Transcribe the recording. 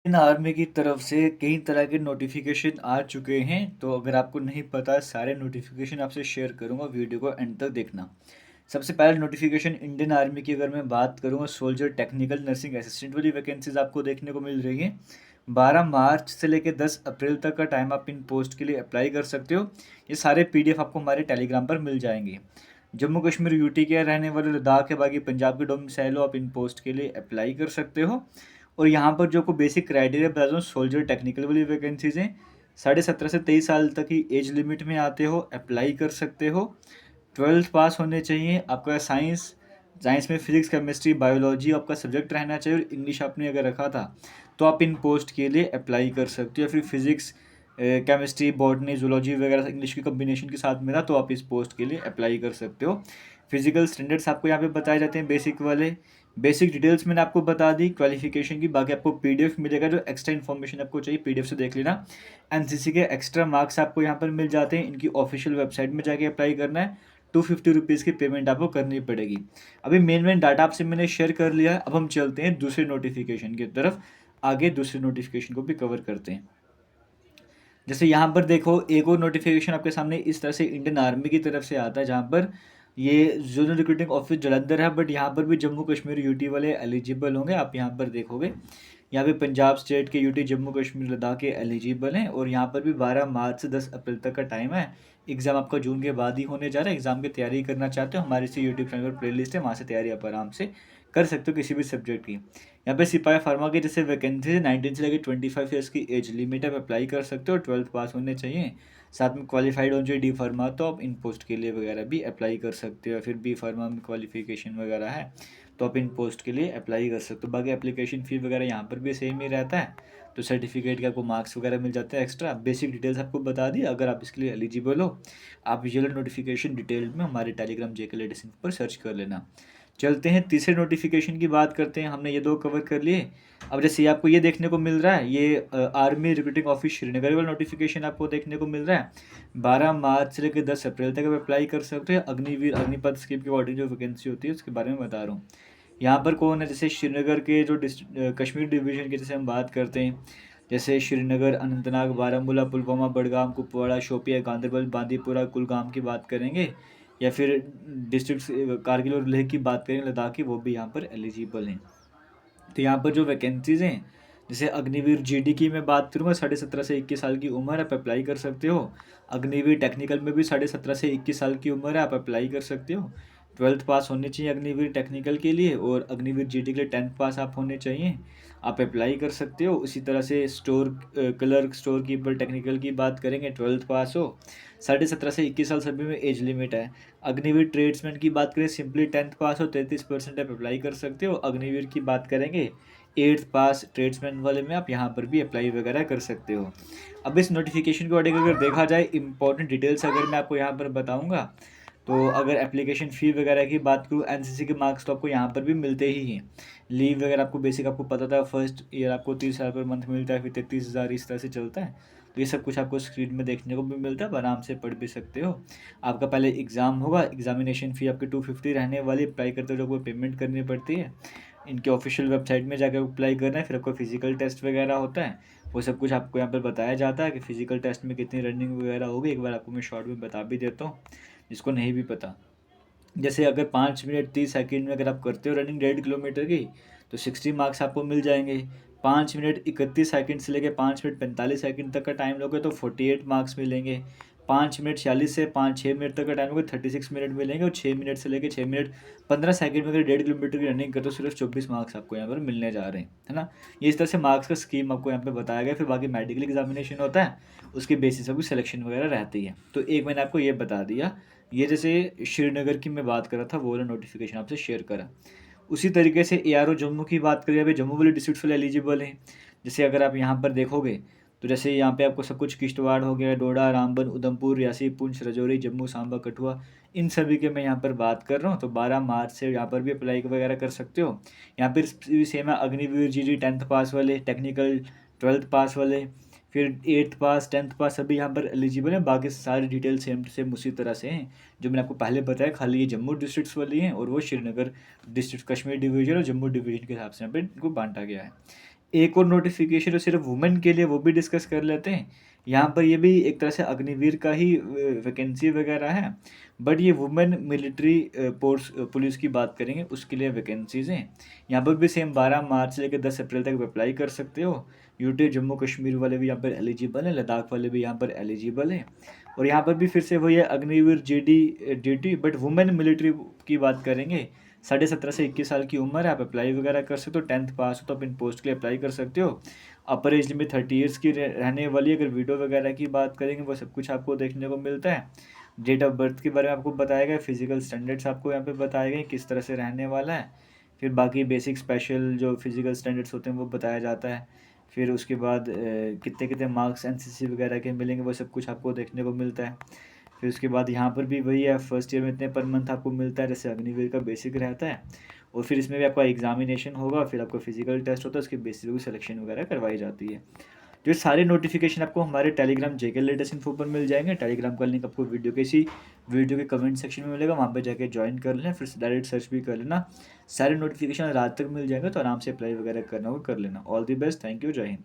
इन army की तरफ से कई तरह के नोटिफिकेशन आ चुके हैं। तो अगर आपको नहीं पता, सारे नोटिफिकेशन आपसे शेयर करूंगा, वीडियो को एंड तक देखना। सबसे पहले नोटिफिकेशन इंडियन आर्मी की अगर मैं बात करूंगा, सोल्जर टेक्निकल नर्सिंग असिस्टेंट वाली वैकेंसीज आपको देखने को मिल रही है। 12 मार्च से लेकर 10 अप्रैल तक का टाइम आप इन पोस्ट के लिए अप्लाई कर सकते हो। ये सारे पीडीएफ आपको हमारे टेलीग्राम पर मिल जाएंगे। जम्मू कश्मीर यूटी के रहने वाले, लद्दाख के बाकी पंजाब के डोमिसाइल हो, आप इन पोस्ट के लिए अप्लाई कर सकते हो। और यहाँ पर जो को बेसिक क्राइटेरिया बता दूँ, सोल्जर टेक्निकल वाली वैकेंसीज हैं। 17.5 से 23 साल तक की एज लिमिट में आते हो, अप्लाई कर सकते हो। 12th पास होने चाहिए। आपका साइंस साइंस में फिजिक्स, केमिस्ट्री, बायोलॉजी आपका सब्जेक्ट रहना चाहिए, और इंग्लिश आपने अगर रखा था तो आप इन पोस्ट के लिए अप्लाई कर सकते हो। या फिर फिजिक्स, केमिस्ट्री, बॉटनी, जूलॉजी वगैरह इंग्लिश की कम्बिनेशन के साथ में था तो आप इस पोस्ट के लिए अप्लाई कर सकते हो। फिजिकल स्टैंडर्ड्स आपको यहाँ पे बताए जाते हैं, बेसिक वाले। बेसिक डिटेल्स मैंने आपको बता दी क्वालिफिकेशन की। बाकी आपको पीडीएफ मिलेगा, जो एक्स्ट्रा इन्फॉर्मेशन आपको चाहिए पीडीएफ से देख लेना। एनसीसी के एक्स्ट्रा मार्क्स आपको यहाँ पर मिल जाते हैं। इनकी ऑफिशियल वेबसाइट में जाके अप्लाई करना है। 250 रुपीज़ की पेमेंट आपको करनी पड़ेगी। अभी मेन डाटा आपसे मैंने शेयर कर लिया है। अब हम चलते हैं दूसरे नोटिफिकेशन की तरफ। आगे दूसरे नोटिफिकेशन को भी कवर करते हैं। जैसे यहाँ पर देखो, एक और नोटिफिकेशन आपके सामने इस तरह से इंडियन आर्मी की तरफ से आता है, जहाँ पर ये जोनल रिक्रूटिंग ऑफिस जलंधर है, बट यहाँ पर भी जम्मू कश्मीर यूटी वाले एलिजिबल होंगे। आप यहाँ पर देखोगे, यहाँ पे पंजाब स्टेट के, यूटी, जम्मू कश्मीर, लद्दाख के एलिजिबल हैं। और यहाँ पर भी 12 मार्च से 10 अप्रैल तक का टाइम है। एग्ज़ाम आपका जून के बाद ही होने जा रहा है। एग्ज़ाम की तैयारी करना चाहते हो, हमारे से यूट्यूब चैनल पर प्ले लिस्ट है, वहाँ से तैयारी आप आराम से कर सकते हो किसी भी सब्जेक्ट की। यहाँ पे सिपाही फार्मा की जैसे वैकेंसी है, 19 से लेकर 25 ईयर्स की एज लिमिट आप अप्लाई कर सकते हो। 12th पास होने चाहिए, साथ में क्वालिफाइड होना चाहिए डी फार्मा, तो आप इन पोस्ट के लिए वगैरह भी अप्लाई कर सकते हो। फिर बी फार्मा में क्वालिफिकेशन वगैरह है तो आप इन पोस्ट के लिए अप्लाई कर सकते हो। बाकी एप्लीकेशन फ़ी वगैरह यहाँ पर भी सेम ही रहता है। तो सर्टिफिकेट के आपको मार्क्स वगैरह मिल जाते हैं एक्स्ट्रा। बेसिक डिटेल्स आपको बता दी। अगर आप इसके लिए एलिजिबल हो, आप ये नोटिफिकेशन डिटेल में हमारे टेलीग्राम जेके लेटेस्ट इन्फो पर सर्च कर लेना। चलते हैं तीसरे नोटिफिकेशन की बात करते हैं। हमने ये दो कवर कर लिए। अब जैसे आपको ये देखने को मिल रहा है, ये आर्मी रिक्रूटिंग ऑफिस श्रीनगर वाला नोटिफिकेशन आपको देखने को मिल रहा है। 12 मार्च से लेकर 10 अप्रैल तक आप अप्लाई कर सकते हैं। अग्निवीर अग्निपथ स्कीम के अकॉर्डिंग जो वैकेंसी होती है उसके बारे में बता रहा हूँ। यहाँ पर कौन है, जैसे श्रीनगर के जो कश्मीर डिवीज़न की जैसे हम बात करते हैं, जैसे श्रीनगर, अनंतनाग, बारामूला, पुलवामा, बडगाम, कुपवाड़ा, शोपिया, गांदरबल, बांदीपुरा, कुलगाम की बात करेंगे। या फिर डिस्ट्रिक्ट कारगिल और लेह की बात करें, लद्दाख की, वो भी यहाँ पर एलिजिबल हैं। तो यहाँ पर जो वैकेंसीज़ हैं, जैसे अग्निवीर जीडी की मैं बात करूँगा, 17.5 से 21 साल की उम्र, आप अप्लाई कर सकते हो। अग्निवीर टेक्निकल में भी 17.5 से 21 साल की उम्र है, आप अप्लाई कर सकते हो। 12th पास होने चाहिए अग्निवीर टेक्निकल के लिए, और अग्निवीर जीडी के लिए 10th पास आप होने चाहिए, आप अप्लाई कर सकते हो। उसी तरह से store clerk, store keeper technical की बात करेंगे, 12th पास हो। 17.5 से 21 साल सभी में एज लिमिट है। अग्निवीर ट्रेड्समैन की बात करें, सिंपली 10th पास हो, 33% आप अप्लाई कर सकते हो। अग्निवीर की बात करेंगे, 8th पास ट्रेड्समैन वाले में आप यहाँ पर भी अप्लाई वगैरह कर सकते हो। अब इस नोटिफिकेशन के अकॉर्डिंग अगर देखा जाए, इंपॉर्टेंट डिटेल्स अगर मैं आपको यहाँ पर बताऊँगा, तो अगर एप्लीकेशन फ़ी वगैरह की बात करूँ, एनसीसी के मार्क्स तो आपको यहाँ पर भी मिलते ही हैं। लीव वगैरह आपको बेसिक आपको पता था, फर्स्ट ईयर आपको 30,000 पर मंथ मिलता है, फिर 33,000 इस तरह से चलता है। तो ये सब कुछ आपको स्क्रीन में देखने को भी मिलता है, आप आराम से पढ़ भी सकते हो। आपका पहले एग्ज़ाम होगा, एग्जामिनेशन फ़ी आपकी 250 रहने वाली। अप्लाई करते हो आपको पेमेंट करनी पड़ती है। इनके ऑफिशियल वेबसाइट में जाकर अप्लाई करना है। फिर आपको फिजिकल टेस्ट वगैरह होता है, वो सब कुछ आपको यहाँ पर बताया जाता है कि फिजिकल टेस्ट में कितनी रनिंग वगैरह होगी। एक बार आपको मैं शॉर्ट में बता भी देता हूँ, जिसको नहीं भी पता। जैसे अगर 5 मिनट 30 सेकेंड में अगर आप करते हो रनिंग 1.5 किलोमीटर की, तो 60 मार्क्स आपको मिल जाएंगे। 5 मिनट 31 सेकेंड से लेकर 5 मिनट 45 सेकेंड तक का टाइम लोगे तो 48 मार्क्स मिलेंगे। 5 मिनट 46 से 5-6 मिनट तक का टाइम लोगे, 36 मिनट मिलेंगे। और 6 मिनट से लेकर 6 मिनट 15 सेकेंड में अगर 1.5 किलोमीटर की रनिंग करते हो, सिर्फ 24 मार्क्स आपको यहाँ पर मिलने जा रहे हैं, है ना। ये इस तरह से मार्क्स का स्कीम आपको यहाँ पे बताया गया। फिर बाकी मेडिकल एग्जामिनेशन होता है, उसके बेसिस पर भी सिलेक्शन वगैरह रहती है। तो एक मैंने आपको ये बता दिया। ये जैसे श्रीनगर की मैं बात कर रहा था, वो वाला नोटिफिकेशन आपसे शेयर करा। उसी तरीके से एआरओ जम्मू की बात करें, अभी जम्मू वाले डिस्ट्रिक्ट वाले एलिजिबल हैं। जैसे अगर आप यहाँ पर देखोगे, तो जैसे यहाँ पे आपको सब कुछ किश्तवाड़ हो गया, डोडा, रामबन, उधमपुर, रियासी, पुंछ, राजौरी, जम्मू, सांबा, कठुआ, इन सभी के मैं यहाँ पर बात कर रहा हूँ। तो 12 मार्च से यहाँ पर भी अप्लाई वगैरह कर सकते हो। यहाँ पर सेम है, अग्निवीर जीडी 10th पास वाले, टेक्निकल 12th पास वाले, फिर 8th पास, 10th पास सभी यहाँ पर एलिजिबल हैं। बाकी सारी डिटेल सेम टू सेम उसी तरह से हैं जो मैंने आपको पहले बताया। खाली ये जम्मू डिस्ट्रिक्ट्स वाली हैं, और वो श्रीनगर डिस्ट्रिक्ट, कश्मीर डिवीजन और जम्मू डिवीजन के हिसाब से यहाँ पे इनको बांटा गया है। एक और नोटिफिकेशन जो सिर्फ वुमेन के लिए, वो भी डिस्कस कर लेते हैं। यहाँ पर ये भी एक तरह से अग्निवीर का ही वैकेंसी वगैरह है, बट ये वुमेन मिलिट्री पुलिस की बात करेंगे, उसके लिए वैकेंसीज़ हैं। यहाँ पर भी सेम 12 मार्च से लेकर 10 अप्रैल तक अप्लाई कर सकते हो। यूटी जम्मू कश्मीर वाले भी यहाँ पर एलिजिबल हैं, लद्दाख वाले भी यहाँ पर एलिजिबल हैं। और यहाँ पर भी फिर से वही है, Agniveer GD but women military की बात करेंगे। 17.5 से 21 साल की उम्र है, आप अप्लाई वगैरह कर सकते हो। 10th पास हो तो आप इन पोस्ट के लिए अप्लाई कर सकते हो। अपर एज लिमिट 30 ईयर्स की रहने वाली है। अगर वीडियो वगैरह की बात करेंगे, वो सब कुछ आपको देखने को मिलता है। डेट ऑफ बर्थ के बारे में आपको बताया गया, फिजिकल स्टैंडर्ड्स आपको यहाँ पे बताए गए किस तरह से रहने वाला है। फिर बाकी बेसिक स्पेशल जो फिजिकल स्टैंडर्ड्स होते हैं वो बताया जाता है। फिर उसके बाद कितने कितने मार्क्स एनसीसी वगैरह के मिलेंगे, वो सब कुछ आपको देखने को मिलता है। फिर उसके बाद यहाँ पर भी वही है, फर्स्ट ईयर में इतने पर मंथ आपको मिलता है, जैसे अग्निवीर का बेसिक रहता है। और फिर इसमें भी आपका एग्जामिनेशन होगा, फिर आपका फिजिकल टेस्ट होता है, उसके बेसिस पे सिलेक्शन वगैरह करवाई जाती है। जो सारे नोटिफिकेशन आपको हमारे टेलीग्राम जेके लेटेस्ट इन्फो पर मिल जाएंगे। टेलीग्राम का लिंक आपको वीडियो के कमेंट सेक्शन में मिलेगा, वहाँ पे जाके ज्वाइन कर लेना, फिर डायरेक्ट सर्च भी कर लेना। सारे नोटिफिकेशन रात तक मिल जाएंगे, तो आराम से अप्लाई वगैरह करना होगा, कर लेना। All the best, thank you, जय हिंद।